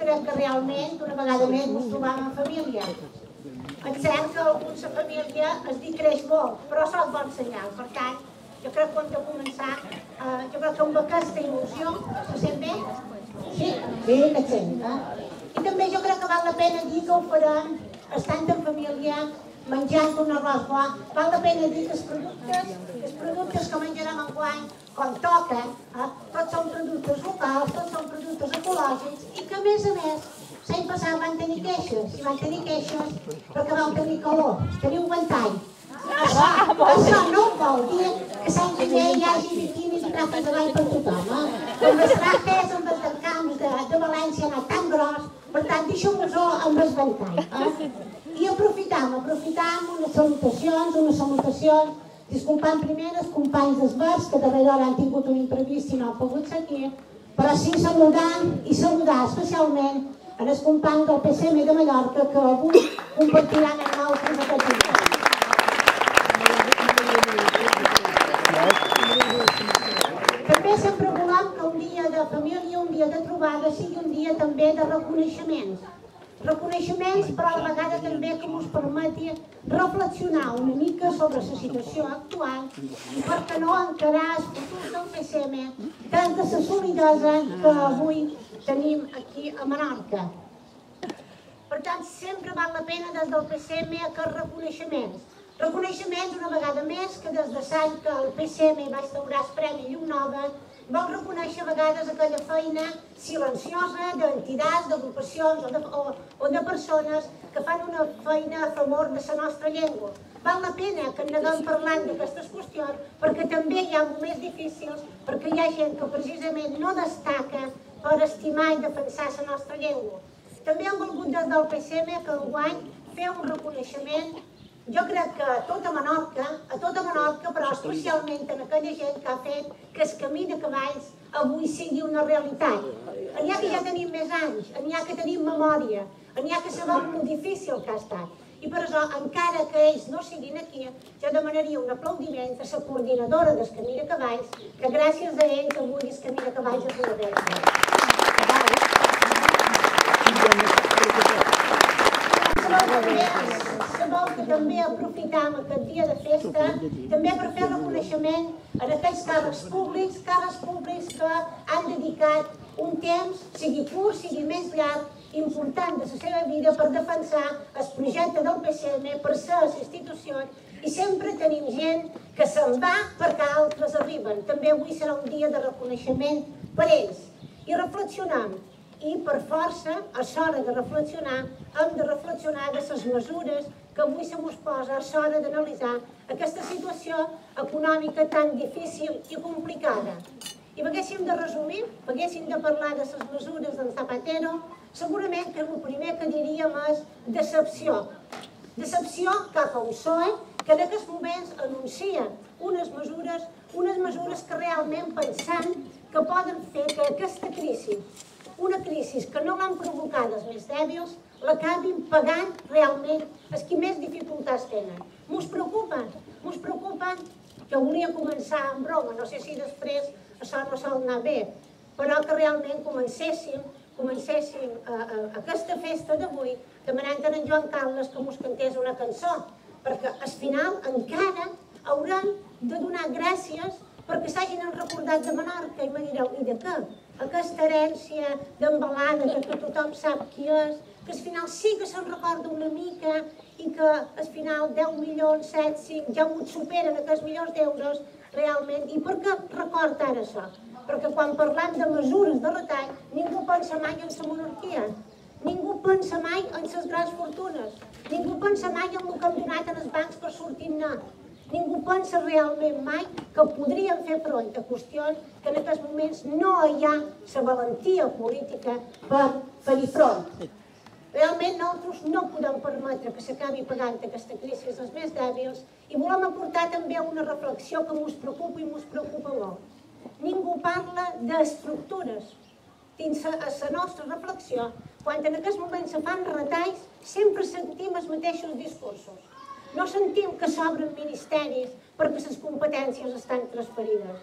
crec que realment, una vegada més, ens trobam en família. És cert que alguns de família es creix molt, però això és bon senyal. Per tant, jo crec que hem de començar, jo crec que amb aquesta il·lusió, se sent bé? Sí, que et sent. I també jo crec que val la pena dir que ho farem estant en família, menjant un arròs bo. Val la pena dir que els productes que menjarem enguany, com toca, tots són productes locals, tots són productes ecològics i que, a més, l'any passat van tenir queixes, i van tenir queixes perquè vau tenir calor, teniu ventall. Això no vol dir que l'any que ve hi hagi biquinis i trajes de bany per tothom. Com les trajes amb els camps de València han anat tan gros, per tant, deixeu-vos-ho amb el ventall. I aprofitam unes salutacions, disculpant primer els companys d'Esbars, que darrere hora han tingut un imprevist i no han pogut ser aquí, però sí saludar especialment els companys del PSM de Mallorca que avui compartiran amb nosaltres aquest dia. També sempre volem que un dia de família, un dia de trobada, sigui un dia també de reconeixements. Reconeixements, però a la vegada també que ens permeti reflexionar una mica sobre la situació actual i per què no encarar els futurs del PSM des de la solidesa que avui tenim aquí a Menorca. Per tant, sempre val la pena des del PSM aquests reconeixements. Reconeixements, una vegada més, que des de l'any que el PSM va instaurar el Premi Llum Nova, vol reconèixer a vegades aquella feina silenciosa d'entitats, d'agrupacions o de persones que fan una feina a favor de la nostra llengua. Val la pena que en anem parlant d'aquestes qüestions perquè també hi ha moments difícils, perquè hi ha gent que precisament no destaca per estimar i defensar la nostra llengua. També hem volgut des del PSM que enguany fer un reconeixement, jo crec que a tota Menorca, però especialment en aquella gent que ha fet que el camí de cavalls avui sigui una realitat. N'hi ha que ja tenim més anys, n'hi ha que tenim memòria, n'hi ha que sabem lo difícil que ha estat. I per això, encara que ells no siguin aquí, jo demanaria un aplaudiment a la coordinadora del camí de cavalls, que gràcies a ells avui el camí de cavalls és una realitat. Sabeu que també aprofitam aquest dia de festa també per fer reconeixement a aquells càrrecs públics que han dedicat un temps, sigui curt, sigui més llarg, important de la seva vida per defensar el projecte del PSM, per ser les institucions, i sempre tenim gent que se'n va perquè altres arriben. També avui serà un dia de reconeixement per ells. I reflexionem. I per força, a l'hora de reflexionar, hem de reflexionar de les mesures que avui se mos posa a l'hora d'analitzar aquesta situació econòmica tan difícil i complicada. I haguéssim de resumir, haguéssim de parlar de les mesures d'en Zapatero, segurament que el primer que diríem és decepció. Decepció cap a un PSOE que en aquests moments anuncia unes mesures que realment pensant que poden fer que aquesta crisi, una crisi que no l'han provocat els més dèbils, l'acabin pagant realment els qui més dificultats tenen. Mos preocupen, que volia començar amb broma, no sé si després això no sol anar bé, però que realment comencéssim aquesta festa d'avui demanant a en Joan Carles que mos cantés una cançó, perquè al final encara haurem de donar gràcies perquè s'hagin recordat de Menorca. I me direu, i de què? Aquesta herència d'embalada que tothom sap qui és, que al final sí que se'n recorda una mica i que al final 10 milions, 7, 5, ja ho superen aquests milions d'euros realment. I per què recorda ara això? Perquè quan parlem de mesures de retall, ningú pensa mai en la monarquia, ningú pensa mai en les grans fortunes, ningú pensa mai en el que hem donat als bancs per sortir-ne. Ningú pensa realment mai que podríem fer front a qüestions que en aquests moments no hi ha la valentia política per fer-hi front. Realment nosaltres no podem permetre que s'acabi pagant aquesta crisi als més dèbils i volem aportar també una reflexió que ens preocupa i ens preocupa molt. Ningú parla d'estructures. Dins la nostra reflexió, quan en aquests moments se fan retalls, sempre sentim els mateixos discursos. No sentim que s'obren ministeris perquè les competències estan transferides.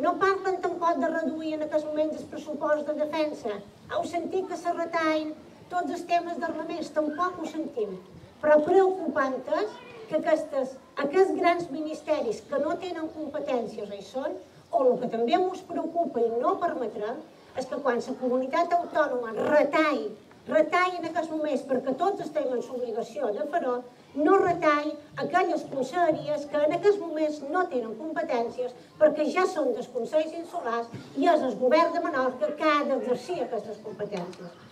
No parlen tampoc de reduir en aquests moments el pressupost de defensa. Heu sentit que se retallen tots els temes d'armaments, tampoc ho sentim. Però preocupant és que aquests grans ministeris que no tenen competències hi són, o el que també ens preocupa i no permetrem, és que quan la comunitat autònoma retalli en aquests moments, perquè tots estem en l'obligació de fer-ho, no retalli aquelles conselleries que en aquests moments no tenen competències perquè ja són dels Consells Insulars i és el govern de Menorca que ha d'exercir aquestes competències.